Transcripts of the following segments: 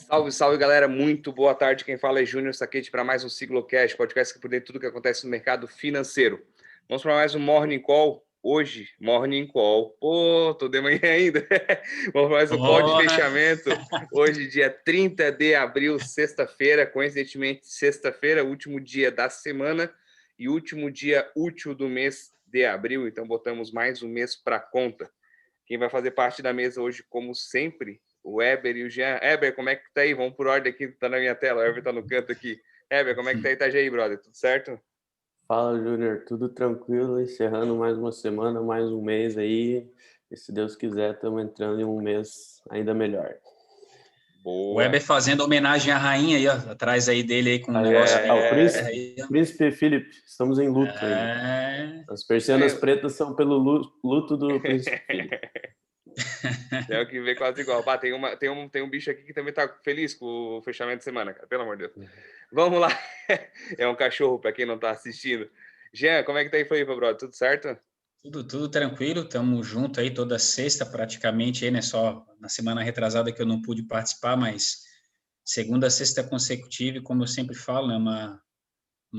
Salve, salve, galera. Muito boa tarde. Quem fala é Júnior Saquete para mais um Siglocast, podcast que por dentro de tudo que acontece no mercado financeiro. Vamos para mais um Morning Call. Hoje, Morning Call. Pô, tô de manhã ainda. Vamos para mais um call de fechamento. Hoje, dia 30 de abril, sexta-feira. Coincidentemente, sexta-feira, último dia da semana e último dia útil do mês de abril. Então, botamos mais um mês para conta. Quem vai fazer parte da mesa hoje, como sempre, o Heber e o Jean. Heber, como é que tá aí? Vamos por ordem aqui, tá na minha tela. O Heber tá no canto aqui. Heber, como é que tá aí, Itajaí, brother? Tudo certo? Fala, Júnior. Tudo tranquilo, encerrando mais uma semana, mais um mês aí. E se Deus quiser, estamos entrando em um mês ainda melhor. Boa. O Heber fazendo homenagem à rainha aí, ó, atrás aí dele aí com um negócio bem... O príncipe Philip, estamos em luto aí. As persianas pretas são pelo luto do príncipe Philip. Tem que ver quase igual. Bah, tem um bicho aqui que também tá feliz com o fechamento de semana, cara. Pelo amor de Deus. Vamos lá. É um cachorro, para quem não tá assistindo. Jean, como é que tá aí, Floripa, brother? Tudo certo? Tudo tranquilo. Estamos juntos aí toda sexta praticamente, aí, né? Só na semana retrasada que eu não pude participar, mas segunda, sexta consecutiva, e como eu sempre falo, é uma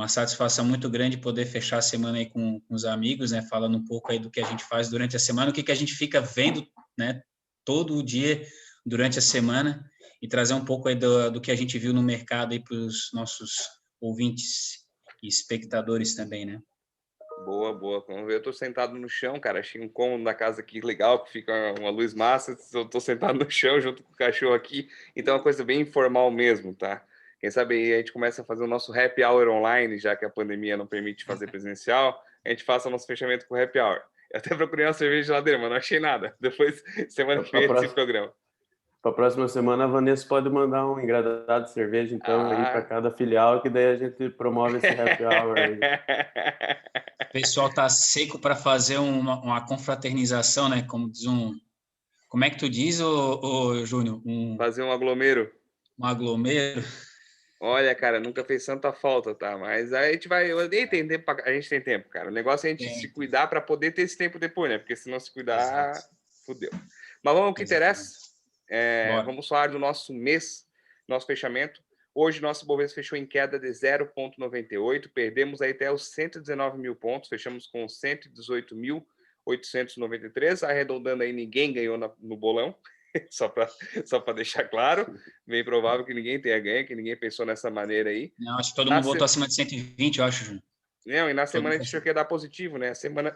satisfação muito grande poder fechar a semana aí com os amigos, né? Falando um pouco aí do que a gente faz durante a semana, o que a gente fica vendo, né? Todo o dia durante a semana e trazer um pouco aí do que a gente viu no mercado aí para os nossos ouvintes e espectadores também, né? Boa. Vamos ver, eu tô sentado no chão, cara. Achei um cômodo da casa aqui legal, que fica uma luz massa. Eu tô sentado no chão junto com o cachorro aqui. Então é uma coisa bem informal mesmo, tá? Quem sabe aí a gente começa a fazer o nosso happy hour online, já que a pandemia não permite fazer presencial. A gente faça o nosso fechamento com happy hour. Eu até procurei uma cerveja de geladeira, mas não achei nada. Depois, semana que vem, esse programa. Para a próxima semana, a Vanessa pode mandar um engradado de cerveja, então, aí para cada filial, que daí a gente promove esse happy hour aí. O pessoal tá seco para fazer uma confraternização, né? Como diz Como é que tu diz, ô Júnior? Fazer um aglomero. Um aglomero. Olha, cara, nunca fez tanta falta, tá? Mas aí a gente vai. A gente tem tempo, cara. O negócio é a gente se cuidar para poder ter esse tempo depois, né? Porque se não se cuidar, fudeu. Mas vamos ao que interessa. Vamos falar do nosso mês, nosso fechamento. Hoje, nosso Bovespa fechou em queda de 0,98. Perdemos aí até os 119 mil pontos. Fechamos com 118.893. Arredondando aí, ninguém ganhou no bolão. Só para deixar claro, bem provável que ninguém tenha ganho, que ninguém pensou nessa maneira aí. Não, acho que todo mundo votou acima de 120, eu acho, Júnior. Não, e na semana a gente achou que ia dar positivo, né? A semana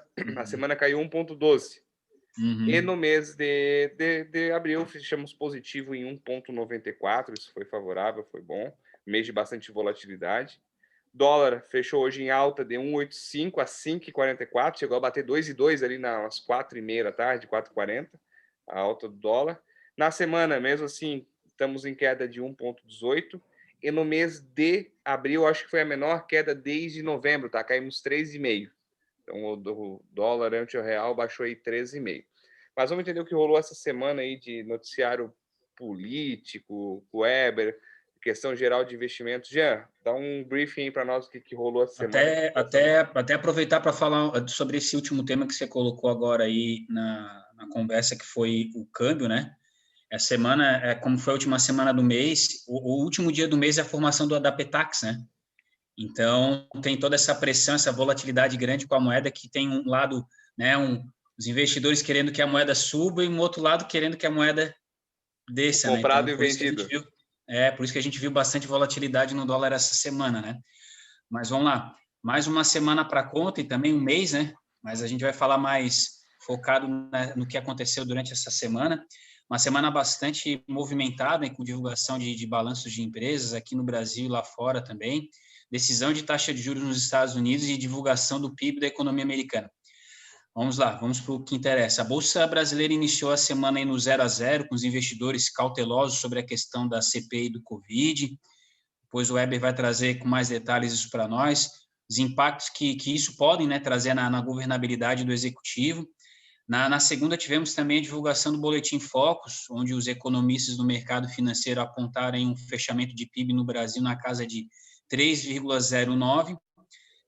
caiu 1,12. E no mês de abril fechamos positivo em 1,94, isso foi favorável, foi bom. Mês de bastante volatilidade. Dólar fechou hoje em alta de 1,85 a 5,44, chegou a bater 2,2 ali nas 4h30 da tarde, 4h40, a alta do dólar. Na semana, mesmo assim, estamos em queda de 1,18. E no mês de abril, acho que foi a menor queda desde novembro, tá? Caímos 3,5. Então, o dólar ante o real baixou aí 13,5. Mas vamos entender o que rolou essa semana aí de noticiário político, Weber, questão geral de investimentos. Jean, dá um briefing para nós do que rolou essa semana. Até aproveitar para falar sobre esse último tema que você colocou agora aí na conversa, que foi o câmbio, né? Essa semana, como foi a última semana do mês, o último dia do mês é a formação da Petax, né? Então, tem toda essa pressão, essa volatilidade grande com a moeda, que tem um lado, né, os investidores querendo que a moeda suba e um outro lado querendo que a moeda desça, né? Comprado e vendido. Por isso que a gente viu bastante volatilidade no dólar essa semana, né? Mas vamos lá, mais uma semana para conta e também um mês, né? Mas a gente vai falar mais focado no que aconteceu durante essa semana. Uma semana bastante movimentada, com divulgação de balanços de empresas aqui no Brasil e lá fora também, decisão de taxa de juros nos Estados Unidos e divulgação do PIB da economia americana. Vamos lá, vamos para o que interessa. A Bolsa Brasileira iniciou a semana aí no 0 a 0, com os investidores cautelosos sobre a questão da CPI do Covid. Depois o Weber vai trazer com mais detalhes isso para nós, os impactos que isso podem, né, trazer na governabilidade do executivo. Na segunda, tivemos também a divulgação do Boletim Focus, onde os economistas do mercado financeiro apontaram um fechamento de PIB no Brasil na casa de 3,09,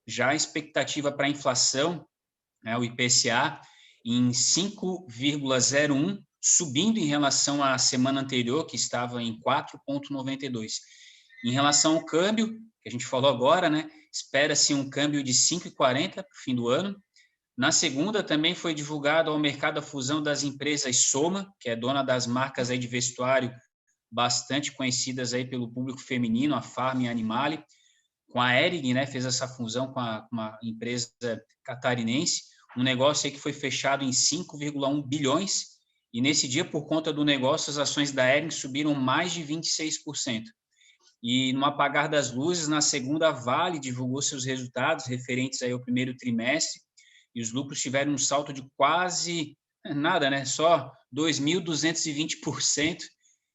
já a expectativa para a inflação, né, o IPCA, em 5,01, subindo em relação à semana anterior, que estava em 4,92. Em relação ao câmbio, que a gente falou agora, né? Espera-se um câmbio de 5,40 para o fim do ano. Na segunda, também foi divulgado ao mercado a fusão das empresas Soma, que é dona das marcas aí de vestuário bastante conhecidas aí pelo público feminino, a Farm e a Animale, com a Hering, né? Fez essa fusão com uma empresa catarinense, um negócio aí que foi fechado em 5,1 bilhões, e nesse dia, por conta do negócio, as ações da Hering subiram mais de 26%. E no apagar das luzes, na segunda, a Vale divulgou seus resultados referentes aí ao primeiro trimestre, e os lucros tiveram um salto de quase nada, né? Só 2.220%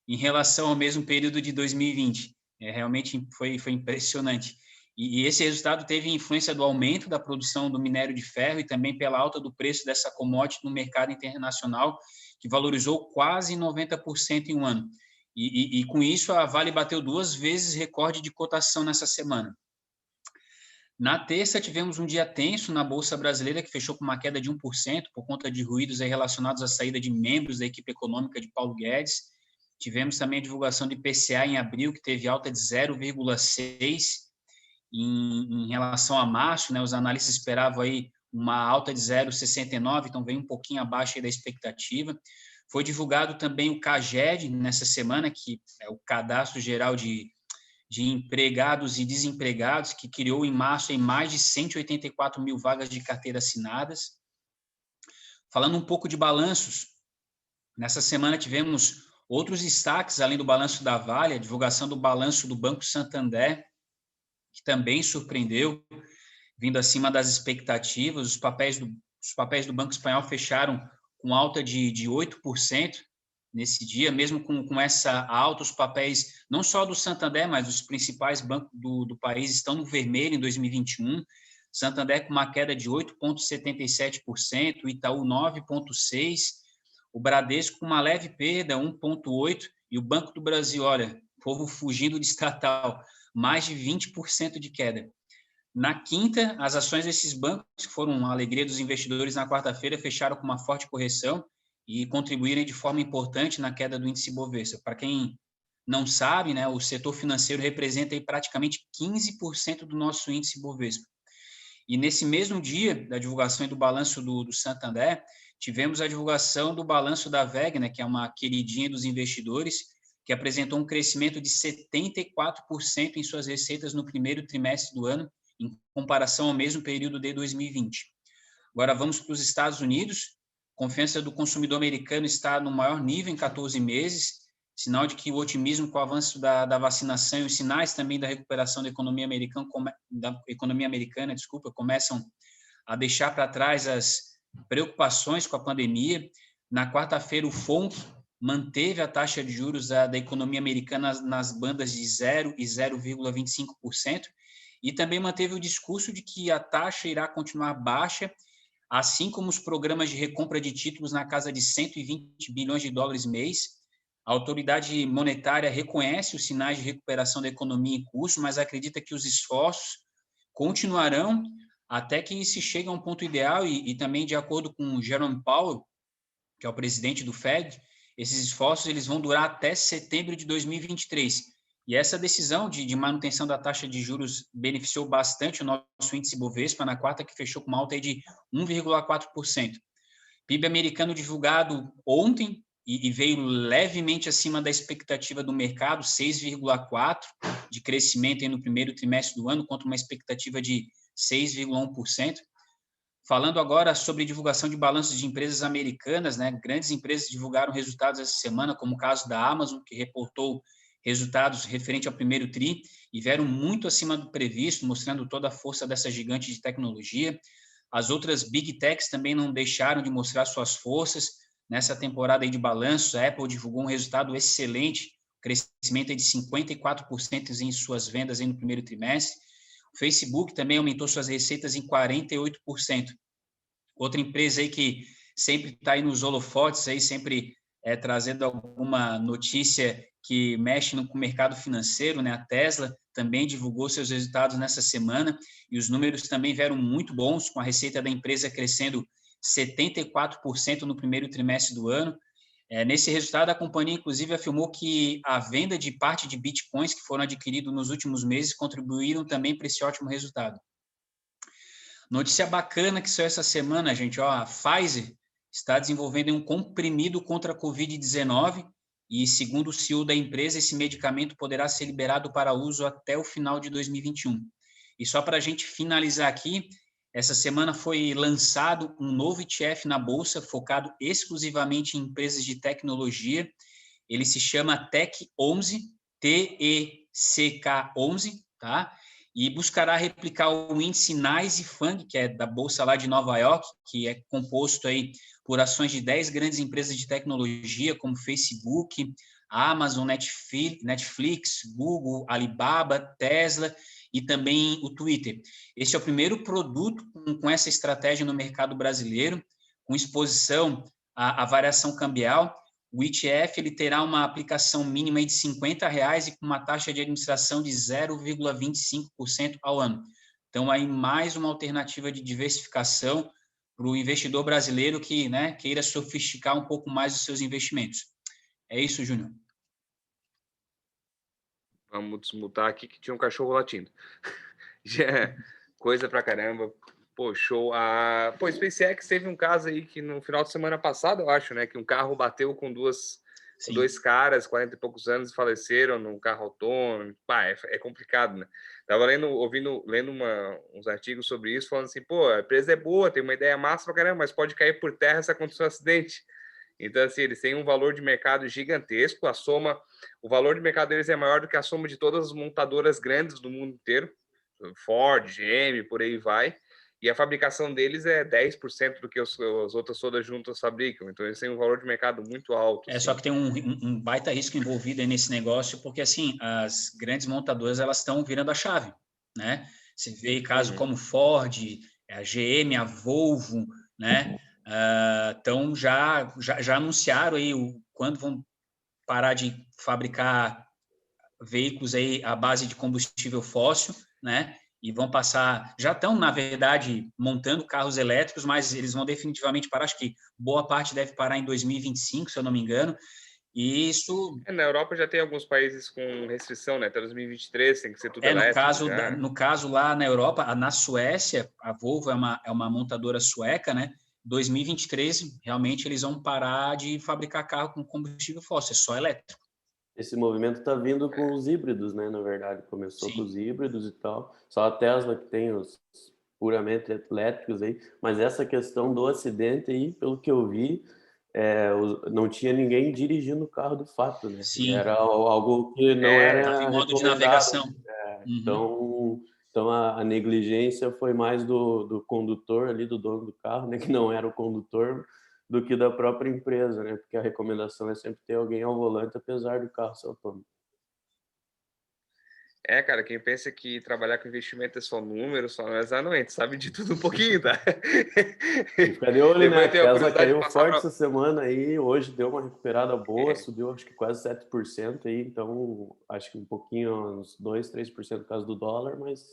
em relação ao mesmo período de 2020. Realmente foi impressionante. E esse resultado teve influência do aumento da produção do minério de ferro e também pela alta do preço dessa commodity no mercado internacional, que valorizou quase 90% em um ano. E com isso, a Vale bateu 2 vezes recorde de cotação nessa semana. Na terça, tivemos um dia tenso na Bolsa Brasileira, que fechou com uma queda de 1% por conta de ruídos aí relacionados à saída de membros da equipe econômica de Paulo Guedes. Tivemos também a divulgação do IPCA em abril, que teve alta de 0,6%. Em relação a março, né, os analistas esperavam aí uma alta de 0,69%, então veio um pouquinho abaixo aí da expectativa. Foi divulgado também o CAGED nessa semana, que é o Cadastro Geral de Empregados e Desempregados, que criou em março em mais de 184 mil vagas de carteira assinadas. Falando um pouco de balanços, nessa semana tivemos outros destaques, além do balanço da Vale, a divulgação do balanço do Banco Santander, que também surpreendeu, vindo acima das expectativas. Os papéis do Banco Espanhol fecharam com alta de 8% nesse dia, mesmo com essa alta, os papéis, não só do Santander, mas os principais bancos do país estão no vermelho em 2021. Santander com uma queda de 8,77%, o Itaú 9,6%, o Bradesco com uma leve perda, 1,8%, e o Banco do Brasil, olha, povo fugindo de estatal, mais de 20% de queda. Na quinta, as ações desses bancos, que foram a alegria dos investidores na quarta-feira, fecharam com uma forte correção e contribuíram de forma importante na queda do índice Bovespa. Para quem não sabe, né, o setor financeiro representa aí praticamente 15% do nosso índice Bovespa. E nesse mesmo dia da divulgação do balanço do Santander, tivemos a divulgação do balanço da WEG, né, que é uma queridinha dos investidores, que apresentou um crescimento de 74% em suas receitas no primeiro trimestre do ano, em comparação ao mesmo período de 2020. Agora vamos para os Estados Unidos. A confiança do consumidor americano está no maior nível em 14 meses, sinal de que o otimismo com o avanço da vacinação e os sinais também da recuperação da economia americana, começam a deixar para trás as preocupações com a pandemia. Na quarta-feira, o FONC manteve a taxa de juros da economia americana nas bandas de 0% e 0,25%, e também manteve o discurso de que a taxa irá continuar baixa, assim como os programas de recompra de títulos na casa de 120 bilhões de dólares mês. A autoridade monetária reconhece os sinais de recuperação da economia em curso, mas acredita que os esforços continuarão até que se chegue a um ponto ideal, e também de acordo com Jerome Powell, que é o presidente do Fed, esses esforços eles vão durar até setembro de 2023. E essa decisão de manutenção da taxa de juros beneficiou bastante o nosso índice Bovespa na quarta, que fechou com uma alta de 1,4%. PIB americano divulgado ontem e veio levemente acima da expectativa do mercado, 6,4% de crescimento aí no primeiro trimestre do ano, contra uma expectativa de 6,1%. Falando agora sobre divulgação de balanços de empresas americanas, né? Grandes empresas divulgaram resultados essa semana, como o caso da Amazon, que reportou resultados referente ao primeiro TRI e vieram muito acima do previsto, mostrando toda a força dessa gigante de tecnologia. As outras Big Techs também não deixaram de mostrar suas forças nessa temporada aí de balanços. A Apple divulgou um resultado excelente, crescimento de 54% em suas vendas aí no primeiro trimestre. O Facebook também aumentou suas receitas em 48%. Outra empresa aí que sempre está aí nos holofotes, aí sempre trazendo alguma notícia que mexe com o mercado financeiro, né? A Tesla também divulgou seus resultados nessa semana e os números também vieram muito bons, com a receita da empresa crescendo 74% no primeiro trimestre do ano. Nesse resultado, a companhia, inclusive, afirmou que a venda de parte de bitcoins que foram adquiridos nos últimos meses contribuíram também para esse ótimo resultado. Notícia bacana que saiu essa semana, gente, ó, a Pfizer está desenvolvendo um comprimido contra a Covid-19 e, segundo o CEO da empresa, esse medicamento poderá ser liberado para uso até o final de 2021. E só para a gente finalizar aqui, essa semana foi lançado um novo ETF na Bolsa, focado exclusivamente em empresas de tecnologia. Ele se chama Tech11, TECK11, tá? E buscará replicar o índice NYSE FANG, que é da Bolsa lá de Nova York, que é composto aí por ações de 10 grandes empresas de tecnologia, como Facebook, Amazon, Netflix, Google, Alibaba, Tesla e também o Twitter. Este é o primeiro produto com essa estratégia no mercado brasileiro, com exposição à variação cambial. O ETF ele terá uma aplicação mínima de R$50 e com uma taxa de administração de 0,25% ao ano. Então, aí mais uma alternativa de diversificação para o investidor brasileiro que, né, queira sofisticar um pouco mais os seus investimentos. É isso, Júnior. Vamos desmutar aqui que tinha um cachorro latindo. Coisa pra caramba. Pô, show. Pô, SpaceX teve um caso aí que no final de semana passada, eu acho, né? Que um carro bateu com dois caras, 40 e poucos anos, faleceram num carro autônomo. Pá, é complicado, né? Tava lendo uns artigos sobre isso, falando assim, pô, a empresa é boa, tem uma ideia massa pra caramba, mas pode cair por terra se acontecer um acidente. Então, assim, eles têm um valor de mercado gigantesco, o valor de mercado deles é maior do que a soma de todas as montadoras grandes do mundo inteiro, Ford, GM, por aí vai, e a fabricação deles é 10% do que as outras todas juntas fabricam, então eles têm um valor de mercado muito alto. Só que tem um baita risco envolvido aí nesse negócio, porque, assim, as grandes montadoras, elas estão virando a chave, né? Você vê casos como Ford, a GM, a Volvo, né? Então, já anunciaram aí quando vão parar de fabricar veículos aí à base de combustível fóssil, né? E vão passar, já estão, na verdade, montando carros elétricos, mas eles vão definitivamente parar, acho que boa parte deve parar em 2025, se eu não me engano, e isso... Na Europa já tem alguns países com restrição, né? Até 2023 tem que ser tudo elétrico. No caso lá na Europa, na Suécia, a Volvo é uma montadora sueca, né? 2023, realmente, eles vão parar de fabricar carro com combustível fóssil, é só elétrico. Esse movimento está vindo com os híbridos, né? Na verdade, começou com os híbridos e tal. Só a Tesla que tem os puramente elétricos aí. Mas essa questão do acidente aí, pelo que eu vi, não tinha ninguém dirigindo o carro de fato, né? Sim. Era algo que não era em modo de navegação. Então a negligência foi mais do condutor ali, do dono do carro, né? Que não era o condutor, do que da própria empresa, né? Porque a recomendação é sempre ter alguém ao volante, apesar do carro ser autônomo. Cara, quem pensa que trabalhar com investimento é só números, só não, a gente sabe de tudo um pouquinho, tá? Fica de olho, né? A Tesla caiu forte essa semana aí, hoje deu uma recuperada boa, subiu acho que quase 7% aí, então acho que um pouquinho, uns 2, 3% por causa do dólar, mas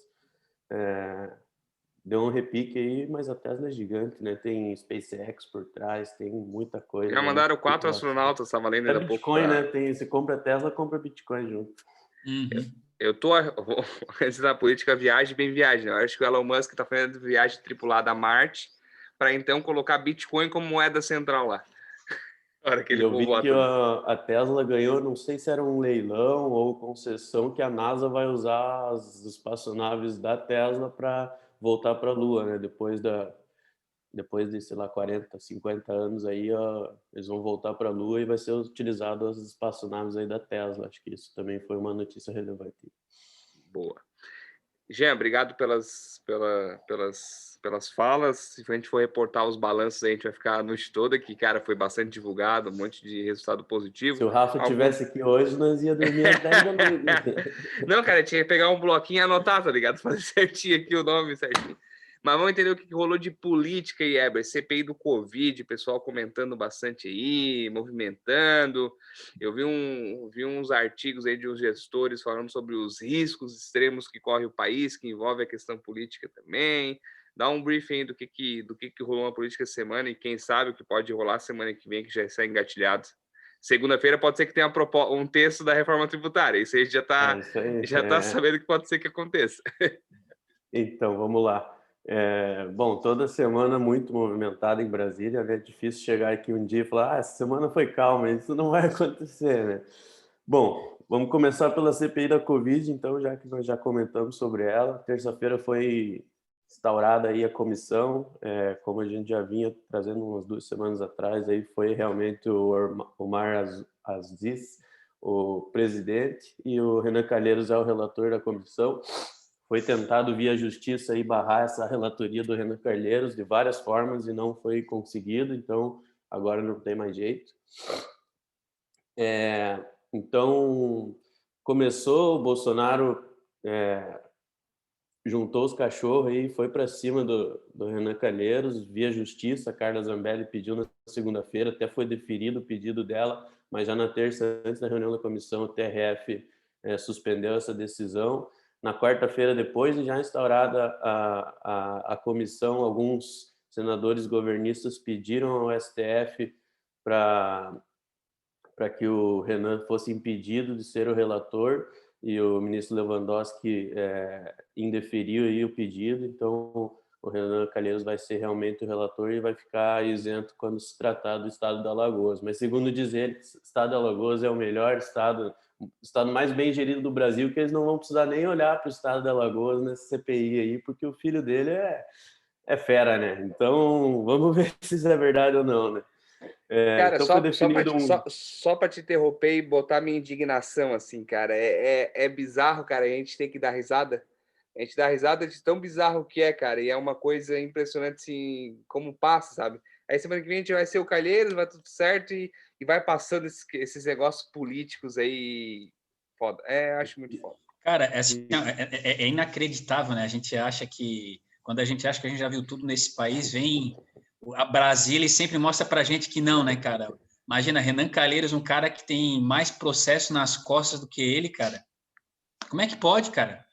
deu um repique aí, mas a Tesla é gigante, né? Tem SpaceX por trás, tem muita coisa. Já mandaram 4 astronautas, estava lendo ainda há pouco. Bitcoin, né? Você compra Tesla, compra Bitcoin junto. Eu tô antes da política viagem, bem viagem. Eu acho que o Elon Musk está fazendo viagem tripulada a Marte para então colocar Bitcoin como moeda central lá. Eu vi que a Tesla ganhou, não sei se era um leilão ou concessão, que a NASA vai usar as espaçonaves da Tesla para voltar para a Lua, né? Depois de, sei lá, 40, 50 anos aí, eles vão voltar para a Lua e vai ser utilizado as espaçonaves aí da Tesla. Acho que isso também foi uma notícia relevante. Boa. Jean, obrigado pelas falas. Se a gente for reportar os balanços, a gente vai ficar a noite toda, que, cara, foi bastante divulgado, um monte de resultado positivo. Se o Rafa estivesse aqui hoje, nós ia dormir às 10 da noite. Não, cara, tinha que pegar um bloquinho e anotar, tá ligado? Fazer certinho aqui o nome, certinho. Mas vamos entender o que rolou de política aí, Eber. CPI do Covid, pessoal comentando bastante aí, movimentando. Eu vi uns artigos aí de uns gestores falando sobre os riscos extremos que corre o país, que envolve a questão política também. Dá um briefing do que rolou na política essa semana e quem sabe o que pode rolar semana que vem, que já está engatilhado. Segunda-feira pode ser que tenha um texto da reforma tributária. Isso aí já está sabendo que pode ser que aconteça. Então, vamos lá. Bom, toda semana muito movimentada em Brasília. É difícil chegar aqui um dia e falar, essa semana foi calma, isso não vai acontecer, né? Bom, vamos começar pela CPI da Covid, então, já que nós já comentamos sobre ela. Terça-feira foi instaurada aí a comissão, como a gente já vinha trazendo umas 2 semanas atrás, aí foi realmente o Omar Aziz, o presidente, e o Renan Calheiros é o relator da comissão. Foi tentado via justiça aí barrar essa relatoria do Renan Calheiros de várias formas e não foi conseguido, então agora não tem mais jeito. Então, começou, o Bolsonaro juntou os cachorros e foi para cima do Renan Calheiros, via justiça. A Carla Zambelli pediu na segunda-feira, até foi deferido o pedido dela, mas já na terça, antes da reunião da comissão, o TRF suspendeu essa decisão. Na quarta-feira, depois de já instaurada a comissão, alguns senadores governistas pediram ao STF para que o Renan fosse impedido de ser o relator, e o ministro Lewandowski indeferiu aí o pedido. Então o Renan Calheiros vai ser realmente o relator e vai ficar isento quando se tratar do estado de Alagoas. Mas segundo diz ele, o estado de Alagoas é o melhor estado, o estado mais bem gerido do Brasil, que eles não vão precisar nem olhar para o estado de Alagoas nessa CPI aí, porque o filho dele é fera, né? Então vamos ver se isso é verdade ou não, né? Cara, então foi definido só para te interromper e botar minha indignação, assim, cara, é bizarro, cara, a gente tem que dar risada. A gente dá risada de tão bizarro que é, cara, e é uma coisa impressionante, assim, como passa, sabe? Aí semana que vem a gente vai ser o Calheiros, vai tudo certo, e vai passando esses negócios políticos aí, foda. Acho muito foda. Cara, assim, é inacreditável, né? A gente acha que, quando a gente acha que a gente já viu tudo nesse país, vem a Brasília e sempre mostra pra gente que não, né, cara? Imagina, Renan Calheiros, um cara que tem mais processo nas costas do que ele, cara. Como é que pode, cara?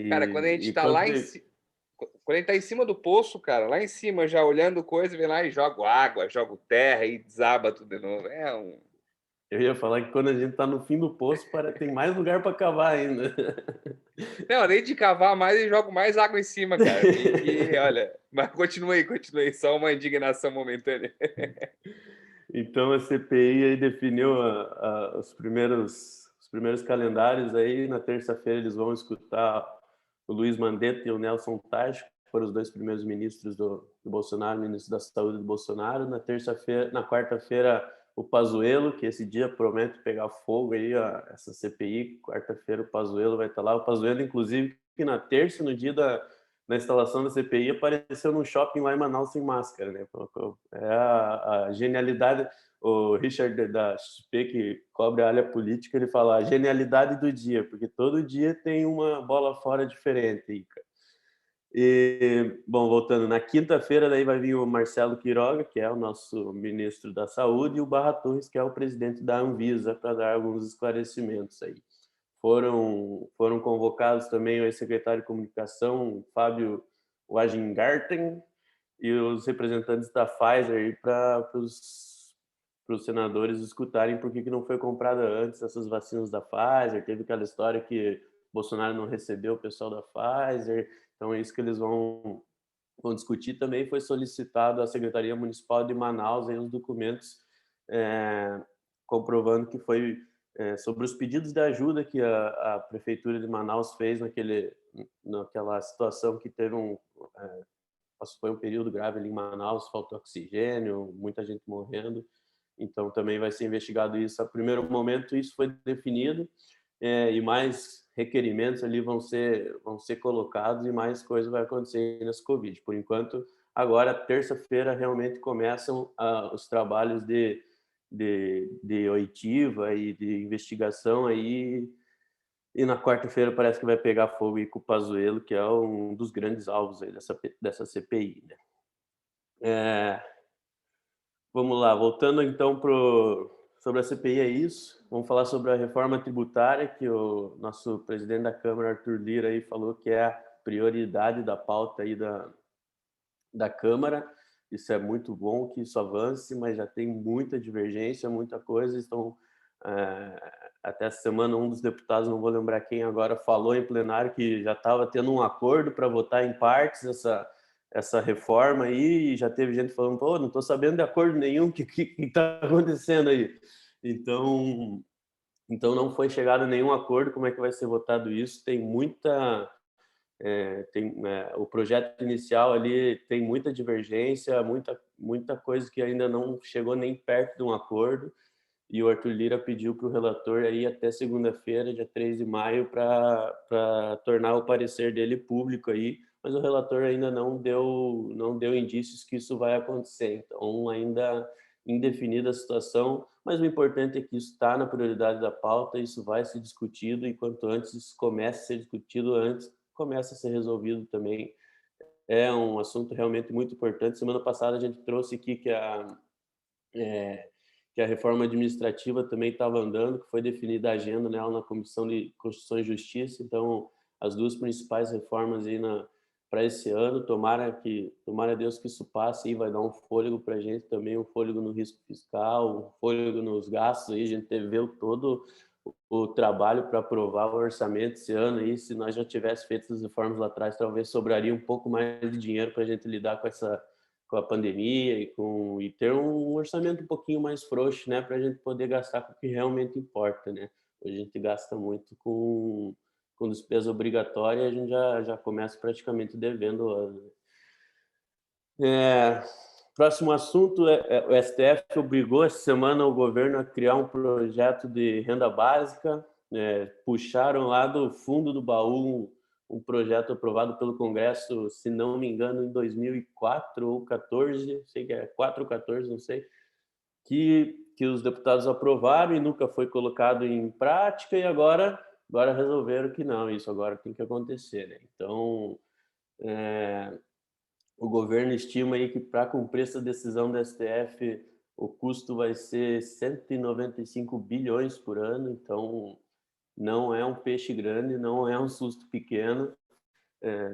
Cara, quando a gente tá lá em cima, quando a gente tá em cima do poço, cara, lá em cima, já olhando coisa, vem lá e joga água, joga terra e desaba tudo de novo. Eu ia falar que quando a gente tá no fim do poço, tem mais lugar para cavar ainda. Não, além de cavar mais, eu jogo mais água em cima, cara. Olha, mas continue, só uma indignação momentânea. Então a CPI aí definiu os primeiros calendários aí. Na terça-feira eles vão escutar o Luiz Mandetta e o Nelson Taj, que foram os 2 primeiros ministros do Bolsonaro, ministro da Saúde do Bolsonaro. Na quarta-feira, o Pazuello, que esse dia promete pegar fogo aí, essa CPI. Quarta-feira o Pazuello vai estar lá. O Pazuello, inclusive, que na terça, no dia na instalação da CPI, apareceu num shopping lá em Manaus sem máscara, né? A genialidade. O Richard da XP, que cobre a área política, ele fala a genialidade do dia, porque todo dia tem uma bola fora diferente aí, cara. E, bom, voltando, na quinta-feira daí vai vir o Marcelo Quiroga, que é o nosso ministro da Saúde, e o Barra Torres, que é o presidente da Anvisa, para dar alguns esclarecimentos aí. Foram convocados também o ex-secretário de Comunicação, Fábio Wagengarten, e os representantes da Pfizer para os senadores escutarem por que não foi comprada antes essas vacinas da Pfizer. Teve aquela história que Bolsonaro não recebeu o pessoal da Pfizer, então é isso que eles vão discutir. Também foi solicitado à Secretaria Municipal de Manaus aí os documentos comprovando que foi sobre os pedidos de ajuda que a Prefeitura de Manaus fez naquela situação que teve foi um período grave ali em Manaus, faltou oxigênio, muita gente morrendo. Então também vai ser investigado isso. A primeiro momento isso foi definido e mais requerimentos ali vão ser colocados e mais coisa vai acontecer nesse Covid. Por enquanto, agora terça-feira realmente começam os trabalhos de oitiva e de investigação aí. E na quarta-feira parece que vai pegar fogo aí com o Pazuello, que é um dos grandes alvos aí dessa CPI, né? Vamos lá, voltando então sobre a CPI, é isso. Vamos falar sobre a reforma tributária, que o nosso presidente da Câmara, Arthur Lira, aí falou que é a prioridade da pauta aí da Câmara. isso é muito bom que isso avance, mas já tem muita divergência, muita coisa. Então, até essa semana, um dos deputados, não vou lembrar quem agora, falou em plenário que já estava tendo um acordo para votar em partes essa reforma aí, e já teve gente falando, pô, não estou sabendo de acordo nenhum, o que está acontecendo aí? Então não foi chegado a nenhum acordo. Como é que vai ser votado isso? Tem muita... o projeto inicial ali tem muita divergência, muita coisa que ainda não chegou nem perto de um acordo, e o Arthur Lira pediu para o relator aí até segunda-feira, dia 3 de maio, para tornar o parecer dele público aí, mas o relator ainda não deu indícios que isso vai acontecer. Então, ainda indefinida a situação, mas o importante é que isso está na prioridade da pauta, isso vai ser discutido, e quanto antes isso comece a ser discutido, antes começa a ser resolvido também. É um assunto realmente muito importante. Semana passada a gente trouxe aqui que a reforma administrativa também estava andando, que foi definida a agenda nela na Comissão de Constituição e Justiça. Então, as duas principais reformas aí para esse ano, tomara Deus que isso passe e vai dar um fôlego para a gente também, um fôlego no risco fiscal, um fôlego nos gastos. Aí a gente teve todo o trabalho para aprovar o orçamento esse ano. E se nós já tivéssemos feito as reformas lá atrás, talvez sobraria um pouco mais de dinheiro para a gente lidar com a pandemia e ter um orçamento um pouquinho mais frouxo, né, para a gente poder gastar com o que realmente importa, né? A gente gasta muito com despesa obrigatória, a gente já começa praticamente devendo. Próximo assunto, o STF obrigou essa semana o governo a criar um projeto de renda básica, puxaram lá do fundo do baú um projeto aprovado pelo Congresso, se não me engano, em 2004 ou 14, sei que é 4 ou 14, não sei, que os deputados aprovaram e nunca foi colocado em prática, e agora resolveram que não, isso agora tem que acontecer, né? Então, o governo estima aí que para cumprir essa decisão do STF, o custo vai ser 195 bilhões por ano, então não é um peixe grande, não é um susto pequeno,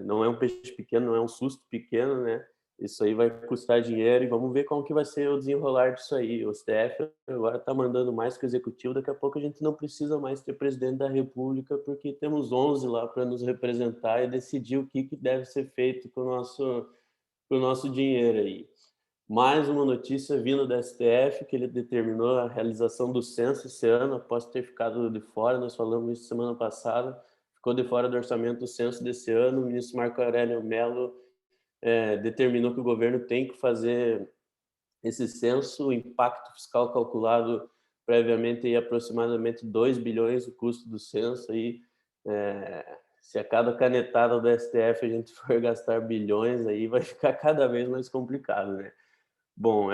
não é um peixe pequeno, não é um susto pequeno, né? Isso aí vai custar dinheiro e vamos ver como que vai ser o desenrolar disso aí. O STF agora está mandando mais que o Executivo, daqui a pouco a gente não precisa mais ter presidente da República, porque temos 11 lá para nos representar e decidir o que deve ser feito com o nosso dinheiro aí. Mais uma notícia vindo da STF, que ele determinou a realização do censo esse ano, após ter ficado de fora, nós falamos isso semana passada, ficou de fora do orçamento do censo desse ano. O ministro Marco Aurélio Mello determinou que o governo tem que fazer esse censo. O impacto fiscal calculado previamente é aproximadamente 2 bilhões o custo do censo. Aí, se a cada canetada do STF a gente for gastar bilhões, aí vai ficar cada vez mais complicado, né? Bom,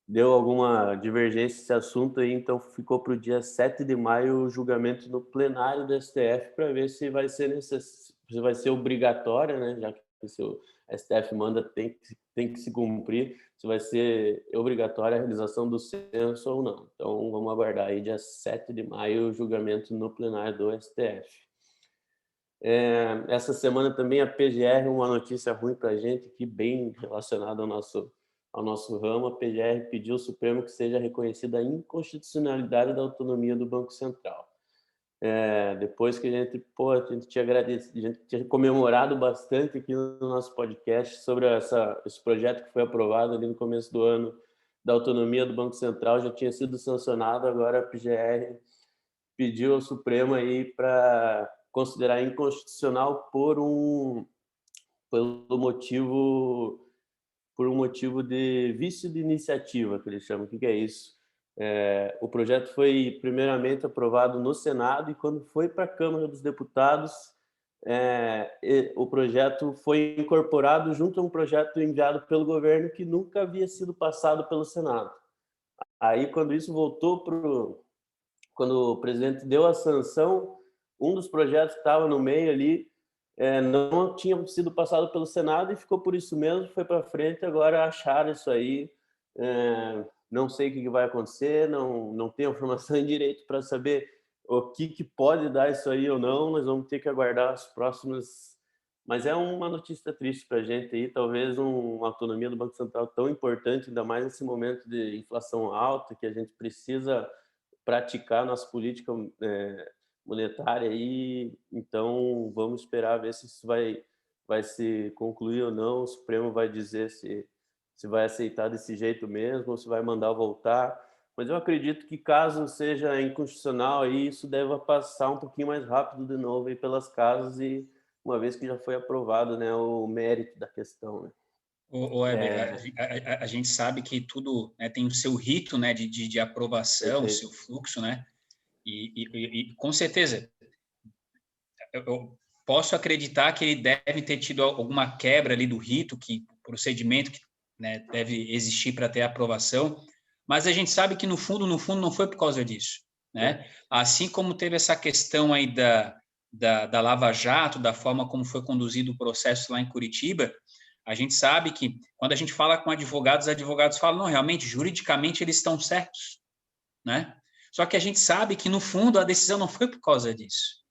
deu alguma divergência esse assunto aí, então ficou para o dia 7 de maio o julgamento no plenário do STF para ver se vai ser obrigatória, né? Já que se o STF manda, tem que se cumprir, se vai ser obrigatória a realização do censo ou não. Então, vamos aguardar aí, dia 7 de maio, o julgamento no plenário do STF. Essa semana também a PGR, uma notícia ruim para a gente, que bem relacionada ao nosso ramo. A PGR pediu ao Supremo que seja reconhecida a inconstitucionalidade da autonomia do Banco Central. Depois que a gente tinha agradecido, a gente tinha comemorado bastante aqui no nosso podcast sobre esse projeto que foi aprovado ali no começo do ano, da autonomia do Banco Central, já tinha sido sancionado. Agora a PGR pediu ao Supremo aí para considerar inconstitucional por um motivo de vício de iniciativa, que eles chamam. O que é isso? O projeto foi primeiramente aprovado no Senado, e quando foi para a Câmara dos Deputados, o projeto foi incorporado junto a um projeto enviado pelo governo que nunca havia sido passado pelo Senado. Aí, quando isso voltou quando o presidente deu a sanção, um dos projetos que estava no meio ali não tinha sido passado pelo Senado e ficou por isso mesmo, foi para frente. Agora acharam isso aí, não sei o que vai acontecer, não tenho informação em direito para saber o que pode dar isso aí ou não. Nós vamos ter que aguardar as próximas Mas é uma notícia triste para a gente aí, talvez uma autonomia do Banco Central tão importante, ainda mais nesse momento de inflação alta, que a gente precisa praticar nossa política monetária aí. Então, vamos esperar ver se isso vai se concluir ou não. O Supremo vai dizer se vai aceitar desse jeito mesmo ou se vai mandar voltar. Mas eu acredito que caso seja inconstitucional, aí isso deva passar um pouquinho mais rápido de novo aí pelas casas, e uma vez que já foi aprovado, né, o mérito da questão, né? A gente sabe que tudo, né, tem o seu rito, né, de aprovação, o seu fluxo, né? E com certeza, eu posso acreditar que ele deve ter tido alguma quebra ali do rito, procedimento que, né, deve existir para ter aprovação, mas a gente sabe que no fundo não foi por causa disso, né? Assim como teve essa questão aí da Lava Jato, da forma como foi conduzido o processo lá em Curitiba, a gente sabe que quando a gente fala com advogados, os advogados falam, não, realmente, juridicamente eles estão certos, né? Só que a gente sabe que no fundo a decisão não foi por causa disso.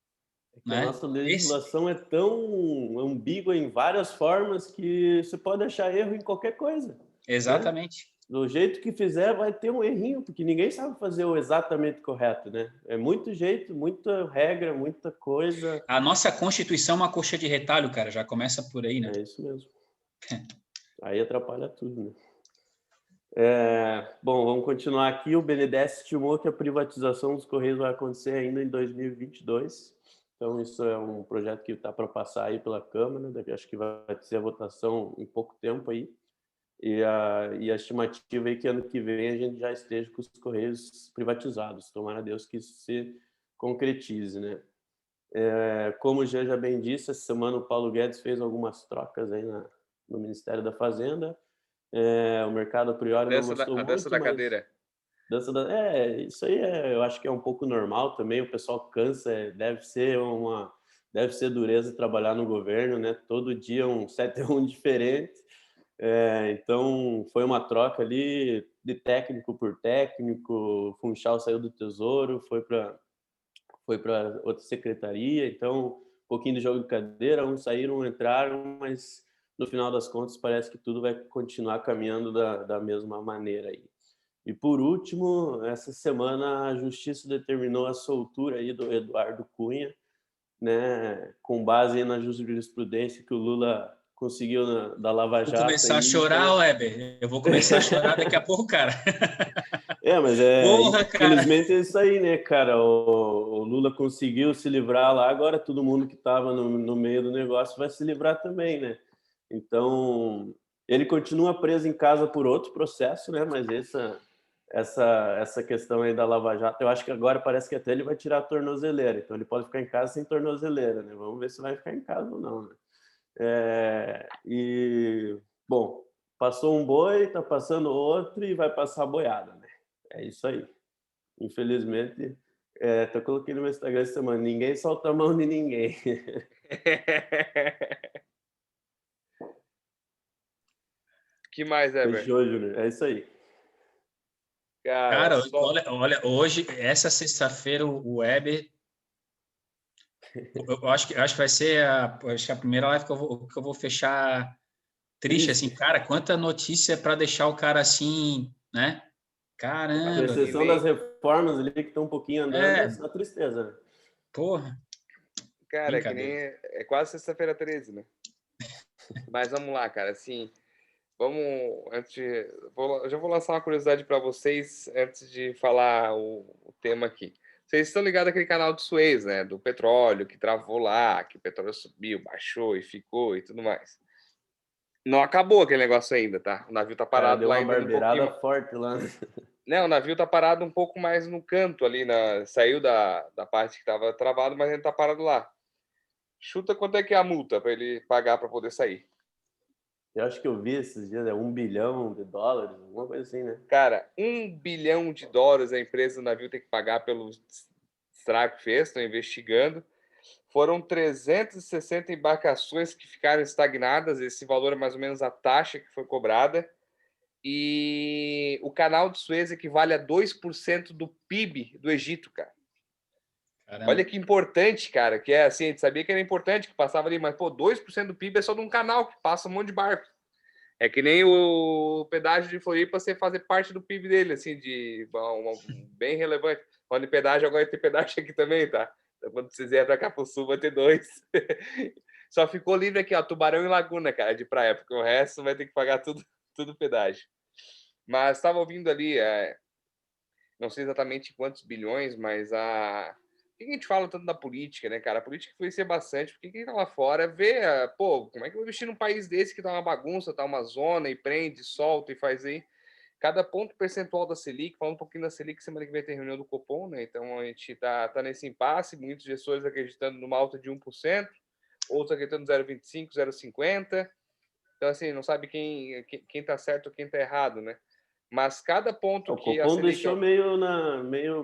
A nossa legislação é tão ambígua em várias formas que você pode achar erro em qualquer coisa. Exatamente. Né? Do jeito que fizer, vai ter um errinho, porque ninguém sabe fazer o exatamente correto, né? É muito jeito, muita regra, muita coisa. A nossa Constituição é uma coxa de retalho, cara, já começa por aí, né? É isso mesmo. Aí atrapalha tudo, né? Bom, vamos continuar aqui. O BNDES estimou que a privatização dos Correios vai acontecer ainda em 2022. Então, isso é um projeto que está para passar aí pela Câmara. Acho que vai ser a votação em pouco tempo aí. E a estimativa é que ano que vem a gente já esteja com os Correios privatizados. Tomara a Deus que isso se concretize, né? Como o Jean já bem disse, essa semana o Paulo Guedes fez algumas trocas aí no Ministério da Fazenda. O mercado a priori não gostou muito. A dança da cadeira. Isso aí eu acho que é um pouco normal também. O pessoal cansa, deve ser dureza trabalhar no governo, né? Todo dia um 7-1 diferente. Então foi uma troca ali de técnico por técnico. O Funchal saiu do Tesouro, foi para outra secretaria. Então um pouquinho de jogo de cadeira, uns saíram, entraram, mas no final das contas parece que tudo vai continuar caminhando da mesma maneira aí. E por último, essa semana a Justiça determinou a soltura aí do Eduardo Cunha, né, com base na jurisprudência que o Lula conseguiu da Lava Jato. Vou começar a chorar, Weber. Eu vou começar a chorar daqui a pouco, cara. Mas infelizmente é isso aí, né, cara? O Lula conseguiu se livrar lá, agora todo mundo que estava no meio do negócio vai se livrar também, né? Então, ele continua preso em casa por outro processo, né? Mas essa questão aí da Lava Jato, eu acho que agora parece que até ele vai tirar a tornozeleira, então ele pode ficar em casa sem tornozeleira, né? Vamos ver se vai ficar em casa ou não, né? Bom, passou um boi, tá passando outro e vai passar a boiada, né? É isso aí. Infelizmente, eu coloquei no meu Instagram essa semana, ninguém solta a mão de ninguém. Que mais, Eber? Fechou, Júnior. É isso aí. Cara, olha, hoje, essa sexta-feira, o Weber, eu acho que vai ser a primeira live que eu vou fechar triste, assim, cara, quanta notícia para deixar o cara assim, né? Caramba. Com exceção das reformas ali que estão um pouquinho andando, é só tristeza, né? Porra. Cara, que nem é quase sexta-feira 13, né? Mas vamos lá, cara, assim, já vou lançar uma curiosidade para vocês antes de falar o tema aqui. Vocês estão ligados àquele canal de Suez, né? Do petróleo, que travou lá, que o petróleo subiu, baixou e ficou e tudo mais. Não acabou aquele negócio ainda, tá? O navio tá parado deu lá uma ainda barbeirada forte lá. Não, o navio tá parado um pouco mais no canto ali, saiu da parte que estava travado, mas ainda tá parado lá. Chuta quanto é que é a multa para ele pagar para poder sair. Eu acho que eu vi esses dias, $1 bilhão, alguma coisa assim, né? Cara, $1 bilhão a empresa do navio tem que pagar pelo estrago que fez, estão investigando. Foram 360 embarcações que ficaram estagnadas, esse valor é mais ou menos a taxa que foi cobrada. E o canal de Suez equivale a 2% do PIB do Egito, cara. Caramba. Olha que importante, cara, que é assim, a gente sabia que era importante, que passava ali, mas, pô, 2% do PIB é só de um canal que passa um monte de barco. É que nem o pedágio de Floripa, você fazer parte do PIB dele, assim, bem relevante. Falando em pedágio, agora tem pedágio aqui também, tá? Então, quando vocês vierem pra cá pro sul, vai ter 2. Só ficou livre aqui, ó, Tubarão e Laguna, cara, de praia, porque o resto vai ter que pagar tudo pedágio. Mas estava ouvindo ali, não sei exatamente quantos bilhões, mas Por que a gente fala tanto da política, né, cara? A política influencia bastante, porque quem tá lá fora vê, pô, como é que eu vou investir num país desse que tá uma bagunça, tá uma zona, e prende, solta e faz aí. Cada ponto percentual da Selic, falando um pouquinho da Selic, semana que vem tem reunião do Copom, né? Então a gente tá nesse impasse, muitos gestores acreditando numa alta de 1%, outros acreditando 0,25, 0,50. Então, assim, não sabe quem tá certo ou quem tá errado, né? Mas cada ponto O que a Copom Selic... deixou meio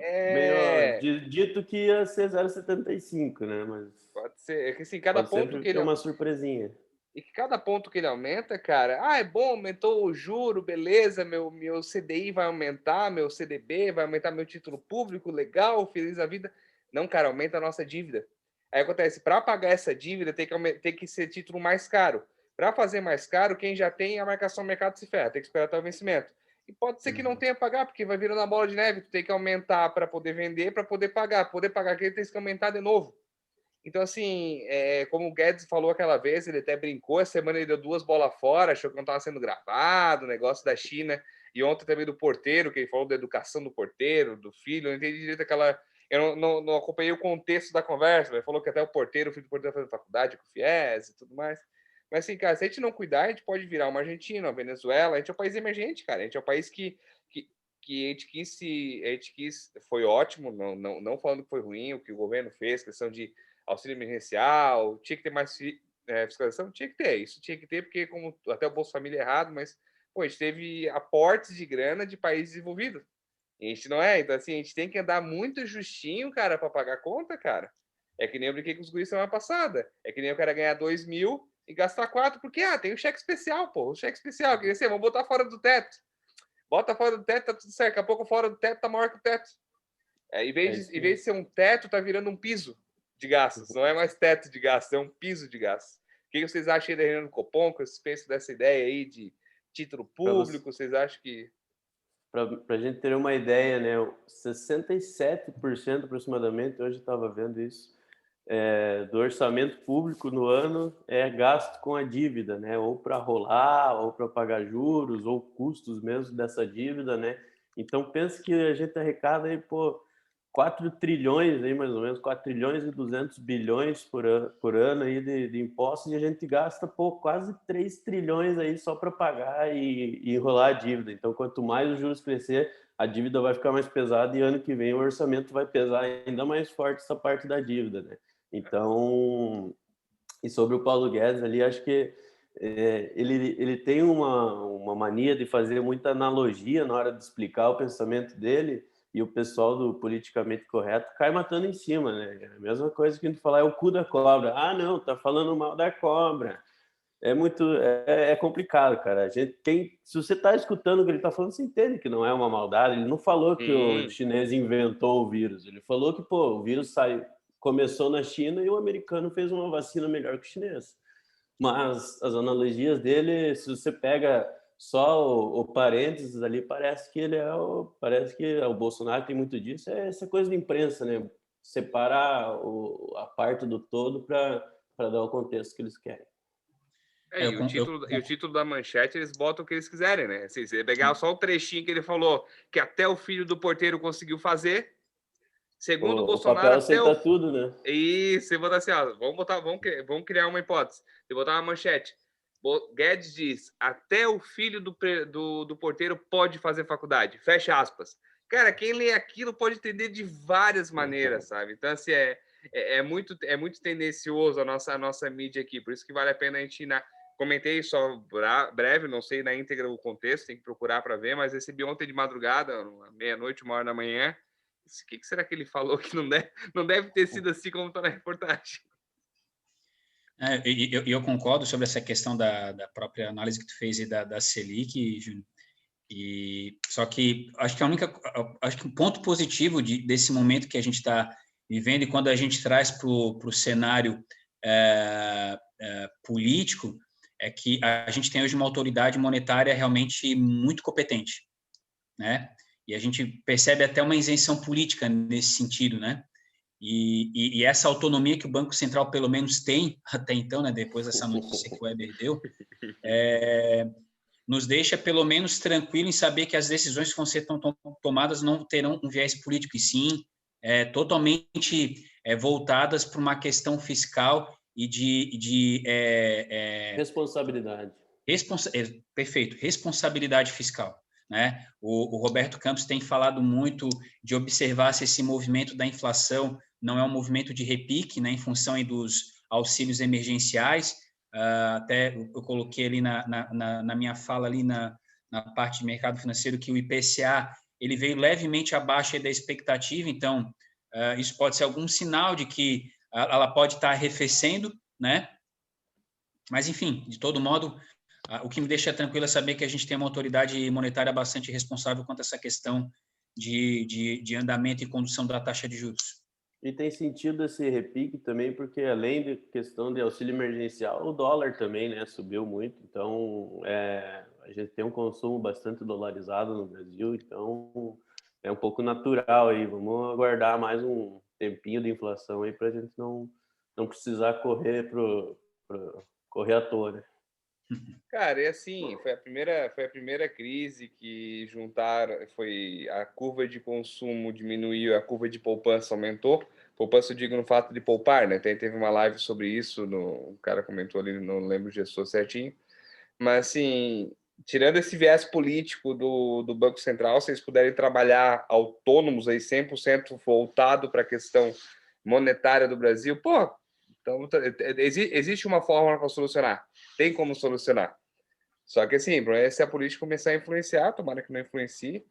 dito que ia ser 0,75, né? Mas Pode ser. É que, assim, cada pode ponto sempre que ter ele... uma surpresinha. E que cada ponto que ele aumenta, cara, é bom, aumentou o juro, beleza, meu CDI vai aumentar, meu CDB vai aumentar, meu título público, legal, feliz a vida. Não, cara, aumenta a nossa dívida. Aí acontece, para pagar essa dívida tem que ser título mais caro. Para fazer mais caro, quem já tem a marcação mercado se ferra, tem que esperar até o vencimento. E pode ser que não tenha a pagar, porque vai virando a bola de neve, tu tem que aumentar para poder vender, para poder pagar. Poder pagar aquele tem que aumentar de novo. Então, assim, como o Guedes falou aquela vez, ele até brincou, essa semana ele deu 2 bolas fora, achou que não estava sendo gravado, o negócio da China, e ontem também do porteiro, que ele falou da educação do porteiro, do filho, eu não entendi direito aquela... Eu não acompanhei o contexto da conversa, ele falou que até o filho do porteiro fazendo faculdade com o FIES e tudo mais. Mas, assim, cara, se a gente não cuidar, a gente pode virar uma Argentina, uma Venezuela, a gente é um país emergente, cara, a gente é um país que a gente quis, foi ótimo, não falando que foi ruim o que o governo fez, questão de auxílio emergencial, tinha que ter mais fiscalização? Tinha que ter, isso tinha que ter, porque como até o Bolsa Família é errado, mas pô, a gente teve aportes de grana de países desenvolvidos. E a gente não é, então assim, a gente tem que andar muito justinho, cara, para pagar conta, cara. É que nem eu brinquei com os guris semana passada. É que nem o cara ganhar 2 mil e gastar 4, porque tem o cheque especial, pô. O cheque especial, quer dizer, vamos botar fora do teto. Bota fora do teto, tá tudo certo. Daqui a pouco fora do teto tá maior que o teto. Em vez de ser um teto, tá virando um piso de gastos. Não é mais teto de gastos, é um piso de gastos. O que vocês acham aí da reunião do Copom? O que vocês pensam dessa ideia aí de título público? Vocês acham que... Para a gente ter uma ideia, né, 67% aproximadamente, hoje eu estava vendo isso, do orçamento público no ano é gasto com a dívida, né, ou para rolar, ou para pagar juros, ou custos mesmo dessa dívida, né. Então, pensa que a gente arrecada aí, 4 trilhões aí, mais ou menos, 4 trilhões e 200 bilhões por ano aí de impostos, e a gente gasta quase 3 trilhões aí só para pagar e enrolar a dívida. Então, quanto mais os juros crescer, a dívida vai ficar mais pesada e ano que vem o orçamento vai pesar ainda mais forte essa parte da dívida, né? Então, e sobre o Paulo Guedes ali, acho que ele tem uma mania de fazer muita analogia na hora de explicar o pensamento dele, e o pessoal do politicamente correto cai matando em cima, né? É a mesma coisa que a gente falar é o cu da cobra. Ah, não, tá falando mal da cobra. É complicado, cara. Se você tá escutando o que ele tá falando, você entende que não é uma maldade. Ele não falou que o chinês inventou o vírus. Ele falou que, o vírus começou na China e o americano fez uma vacina melhor que o chinês. Mas as analogias dele, se você pega só o parênteses ali, parece que parece que o Bolsonaro tem muito disso. É essa coisa de imprensa, né? Separar a parte do todo para dar o contexto que eles querem. E o título da manchete, eles botam o que eles quiserem, né? Se você pegar só o trechinho que ele falou, que até o filho do porteiro conseguiu fazer, segundo o Bolsonaro... O papel aceita tudo, né? E você botar assim, vamos criar uma hipótese. Você botar uma manchete. Guedes diz, até o filho do porteiro pode fazer faculdade. Fecha aspas. Cara, quem lê aquilo pode entender de várias maneiras, sabe? Então, assim, é muito tendencioso a nossa mídia aqui. Por isso que vale a pena a gente ir Comentei só breve, não sei na íntegra o contexto, tem que procurar para ver, mas recebi ontem de madrugada, meia-noite, 1h da manhã. O que será que ele falou que não deve ter sido assim como está na reportagem? Eu concordo sobre essa questão da própria análise que tu fez e da Selic, Júnior. Só que acho que o ponto positivo desse momento que a gente está vivendo, e quando a gente traz para o cenário político, é que a gente tem hoje uma autoridade monetária realmente muito competente, né? E a gente percebe até uma isenção política nesse sentido, né? E essa autonomia que o Banco Central pelo menos tem até então, né? Depois dessa notícia que o Weber deu, nos deixa pelo menos tranquilo em saber que as decisões que vão ser tomadas não terão um viés político, e sim totalmente voltadas para uma questão fiscal e de responsabilidade. Perfeito, responsabilidade fiscal, né? O Roberto Campos tem falado muito de observar se esse movimento da inflação não é um movimento de repique, né, em função aí dos auxílios emergenciais. Até eu coloquei ali na minha fala ali na parte de mercado financeiro que o IPCA ele veio levemente abaixo da expectativa, então isso pode ser algum sinal de que ela pode estar arrefecendo, né? Mas, enfim, de todo modo, o que me deixa tranquilo é saber que a gente tem uma autoridade monetária bastante responsável quanto a essa questão de andamento e condução da taxa de juros. E tem sentido esse repique também, porque além da questão de auxílio emergencial, o dólar também, né, subiu muito. Então, a gente tem um consumo bastante dolarizado no Brasil, então é um pouco natural aí. Vamos aguardar mais um tempinho de inflação aí para a gente não precisar correr correr à toa, né? Cara, e assim, foi a primeira crise que juntaram, foi a curva de consumo diminuiu, a curva de poupança aumentou. Poupança eu digo no fato de poupar, né? Teve uma live sobre isso, o cara comentou ali, não lembro o gestor certinho. Mas assim, tirando esse viés político do Banco Central, se eles puderem trabalhar autônomos aí, 100% voltado para a questão monetária do Brasil, pô, então existe uma forma para solucionar, tem como solucionar. Só que assim, se a política começar a influenciar, tomara que não influencie,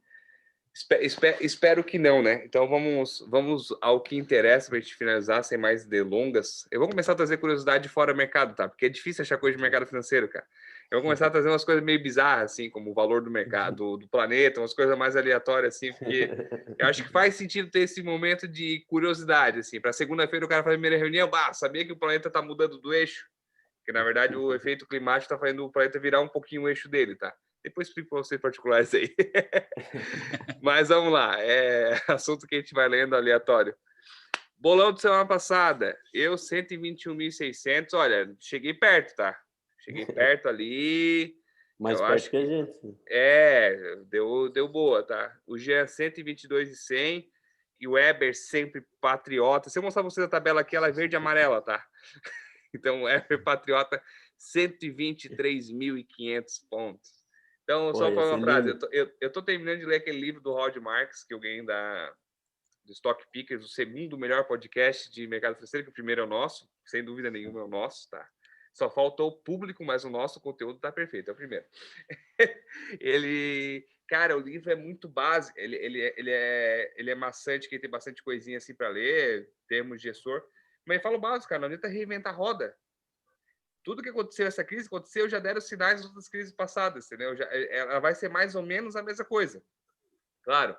espero que não, né? Então vamos ao que interessa para a gente finalizar, sem mais delongas. Eu vou começar a trazer curiosidade de fora do mercado, tá? Porque é difícil achar coisa de mercado financeiro, cara. Eu vou começar a trazer umas coisas meio bizarras, assim, como o valor do mercado, do planeta, umas coisas mais aleatórias, assim, porque eu acho que faz sentido ter esse momento de curiosidade, assim. Para segunda-feira o cara fazer a primeira reunião, sabia que o planeta tá mudando do eixo? Que na verdade o efeito climático está fazendo o planeta virar um pouquinho o eixo dele, tá? Depois explico para vocês particulares aí. Mas vamos lá, assunto que a gente vai lendo aleatório. Bolão de semana passada, eu 121.600, olha, cheguei perto, tá? Cheguei perto ali. Mais perto que a gente. Deu boa, tá? O Jean 122.100 e o Weber sempre patriota. Se eu mostrar pra vocês a tabela aqui, ela é verde e amarela, tá? Então, o Weber patriota, 123.500 pontos. Então, só para uma frase, eu tô terminando de ler aquele livro do Rod Marks, que eu ganhei do Stock Pickers, o segundo melhor podcast de mercado financeiro, que o primeiro é o nosso, sem dúvida nenhuma é o nosso, tá? Só faltou o público, mas o nosso conteúdo tá perfeito, é o primeiro. Cara, o livro é muito básico, ele é maçante, que tem bastante coisinha assim para ler, termos de gestor, mas ele fala o básico, cara, não adianta reinventar a roda. Tudo que aconteceu essa crise, já deram sinais das outras crises passadas, entendeu? Ela vai ser mais ou menos a mesma coisa. Claro,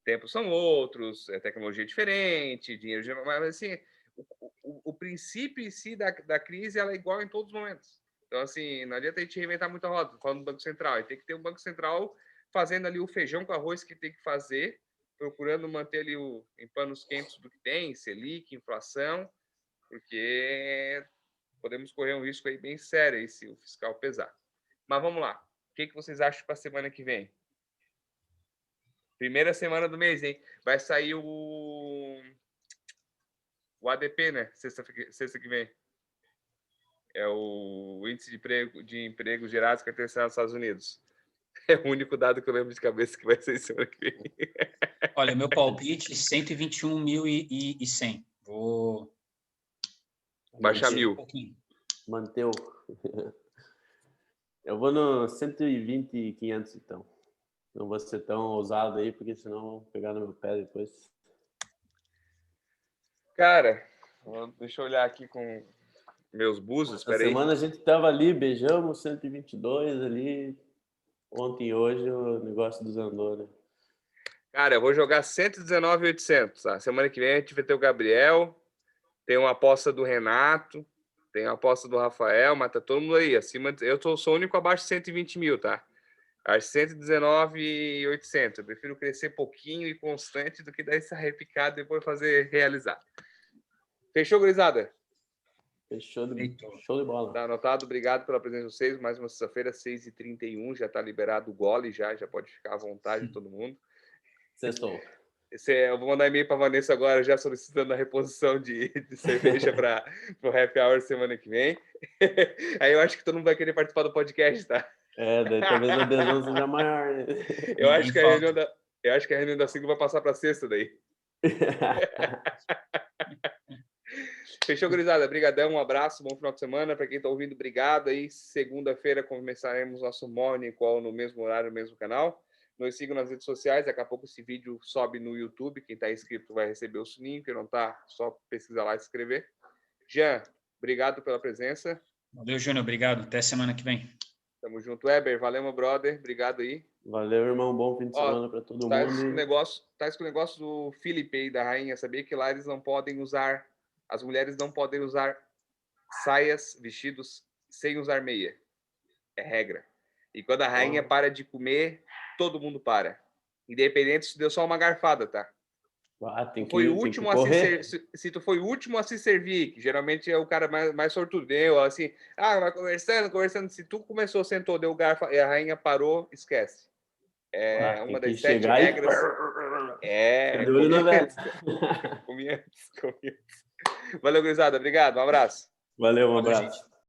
tempos são outros, tecnologia diferente, dinheiro... Mas, assim, o princípio em si da crise ela é igual em todos os momentos. Então, assim, não adianta a gente reinventar muita roda, falando do Banco Central. E tem que ter um Banco Central fazendo ali o feijão com arroz que tem que fazer, procurando manter ali em panos quentes do que tem, Selic, inflação, porque podemos correr um risco aí bem sério aí, se o fiscal pesar. Mas vamos lá. O que vocês acham para a semana que vem? Primeira semana do mês, hein? Vai sair o ADP, né? Sexta que vem. É o índice de emprego gerados que aconteceu nos Estados Unidos. É o único dado que eu lembro de cabeça que vai ser semana que vem. Olha, meu palpite, 121.100. Vou baixar 1.000. Manteu. Eu vou no 120.500, então. Não vou ser tão ousado aí, porque senão vão pegar no meu pé depois. Cara, deixa eu olhar aqui com meus búzios. Essa semana a gente tava ali, beijamos 122 ali. Ontem e hoje o negócio desandou, né? Cara, eu vou jogar 119.800, tá? Semana que vem a gente vai ter o Gabriel, tem uma aposta do Renato, tem uma aposta do Rafael, mas tá todo mundo aí. Eu sou o único abaixo de 120 mil, tá? Às 119.800. Eu prefiro crescer pouquinho e constante do que dar essa repicada e depois fazer realizar. Fechou, gurizada? Show de bola. Tá anotado. Obrigado pela presença de vocês. Mais uma sexta-feira, 6h31. Já tá liberado o gole, já pode ficar à vontade todo mundo. Sextou. Eu vou mandar e-mail para a Vanessa agora, já solicitando a reposição de cerveja para o Happy Hour semana que vem. Aí eu acho que todo mundo vai querer participar do podcast, tá? Daí talvez a adesão seja maior, né? Eu acho que a reunião da sigla vai passar para sexta daí. Fechou, gurizada? Brigadão, um abraço, bom final de semana. Para quem está ouvindo, obrigado. Aí, segunda-feira, começaremos nosso Morning Call no mesmo horário, no mesmo canal. Nos sigam nas redes sociais, daqui a pouco esse vídeo sobe no YouTube. Quem está inscrito vai receber o sininho, quem não está, só pesquisar lá e se inscrever. Jean, obrigado pela presença. Valeu, Júnior, obrigado. Até semana que vem. Tamo junto, Weber. Valeu, meu brother. Obrigado aí. Valeu, irmão. Bom fim de semana para todo mundo. Tá com o negócio do Felipe aí, da rainha. Sabia que lá eles não podem usar... As mulheres não podem usar saias, vestidos, sem usar meia. É regra. E quando a rainha para de comer, todo mundo para. Independente se deu só uma garfada, tá? Tem que correr. Se tu foi o último a se servir, que geralmente é o cara mais sortudo, deu assim, vai conversando. Se tu começou, sentou, deu garfo, e a rainha parou, esquece. É uma das 7 regras. Comi antes. Valeu, gurizada. Obrigado. Um abraço. Valeu, um abraço.